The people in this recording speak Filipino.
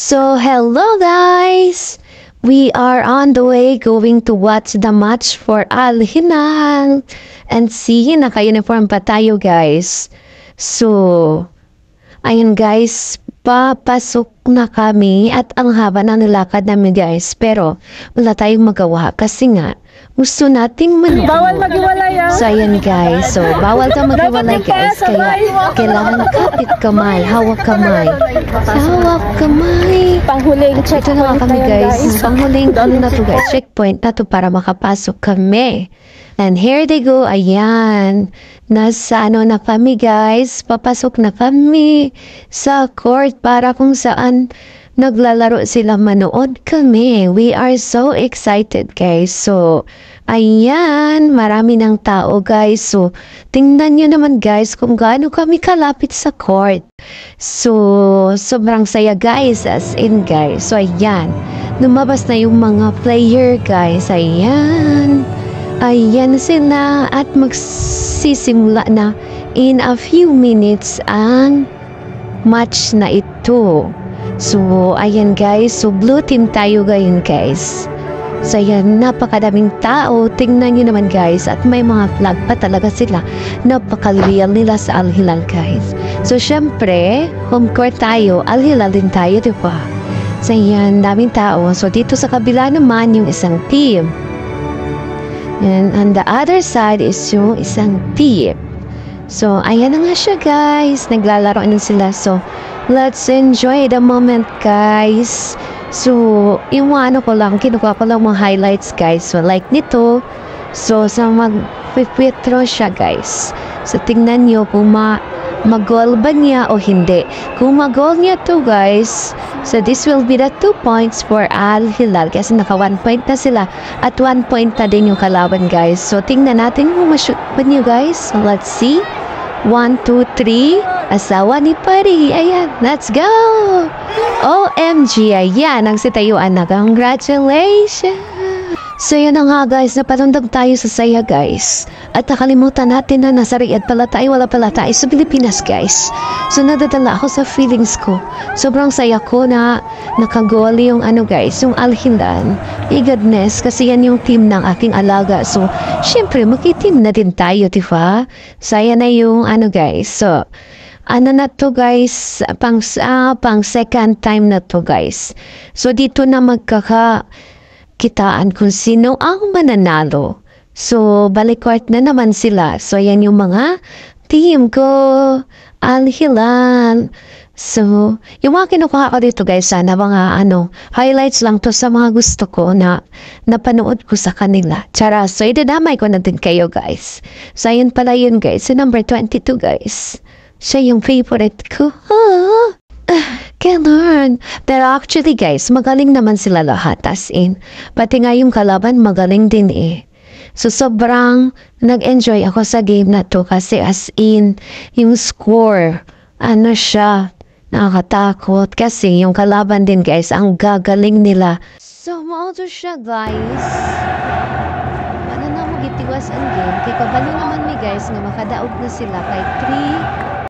So, hello guys! We are on the way going to watch the match for Al Hilal. And see, naka-uniform pa tayo guys. So, ayun guys, papasok na kami at ang haba na nilakad namin guys. Pero, wala tayong magawa kasi nga, gusto nating manood. Bawal maghiwalay So, ayan guys. So, bawal ka maghiwalay guys. Kaya, kailangan kapit kamay, hawak kamay. Hawak kamay. Panghuling checkpoint. Ito na nga kami guys. Panghuling ano na to guys. Checkpoint na to para makapasok kami. And here they go. Ayan. Nasa ano na kami guys. Papasok na kami sa court para kung saan naglalaro sila, manood kami. We are so excited guys. So, ayan, marami ng tao guys. So, tingnan nyo naman guys kung gaano kami kalapit sa court. So, sobrang saya guys, as in guys. So, ayan, lumabas na yung mga player guys. Ayan, ayan sila at magsisimula na in a few minutes ang match na ito. So, ayan guys. So, blue team tayo ngayon guys. So, ayan, napakadaming tao. Tingnan nyo naman guys. At may mga flag pa talaga sila. Napaka-real nila sa Al Hilal guys. So, syempre, home court tayo. Al Hilal din tayo, diba? So, ayan, daming tao. So, dito sa kabila naman yung isang team. And on the other side is yung isang team. So, ayan na nga siya guys. Naglalaro na sila. So, let's enjoy the moment guys. So, yung ano ko lang, kinukuha ko lang mga highlights guys. So, like nito. So, sa mag-withdraw siya guys. So, tingnan nyo kung mag-goal ba niya o hindi. Kung mag-goal niya to guys, so this will be the 2 points for Al Hilal. Kasi naka 1 point na sila. At 1 point na din yung kalaban guys. So, tingnan natin kung ma-shoot ba niyo guys. So, let's see. 1, 2, 3. Asawa ni Pari. Ayan, let's go! OMG, ayan ang sitayuan na. Congratulations! So yan na nga guys, napatundag tayo sa saya guys. At nakalimutan natin na nasa Riyadh pala tayo, wala pala tayo sa Pilipinas guys. So nadadala ako sa feelings ko. Sobrang saya ko na nakagol yung ano guys, yung Al Hilal. Goodness, kasi yan yung team ng aking alaga. So syempre magki-team na din tayo, diba? Saya na yung ano guys. So ano na to guys, pang second time na to guys. So dito na magkakakitaan kung sino ang mananalo. So balik-court na naman sila. So yan yung mga team ko, Al Hilal. So yung mga kinukuha ko dito guys, sana mga highlights lang to sa mga gusto ko na napanood ko sa kanila. Tsara, so idadamay ko na din kayo guys. So ayun pala yun guys, so number 22 guys. Siya yung favorite ko. Kailan? Pero actually guys, magaling naman sila lahat as in. Pati nga yung kalaban magaling din eh. So sobrang nag-enjoy ako sa game na to kasi as in, yung score, ano siya, nakakatakot. Kasi yung kalaban din guys, ang gagaling nila. So mauto siya guys. Ano na mo gitiwas ang game? Kaya kabalo naman mi guys nga makadaog na sila kay 3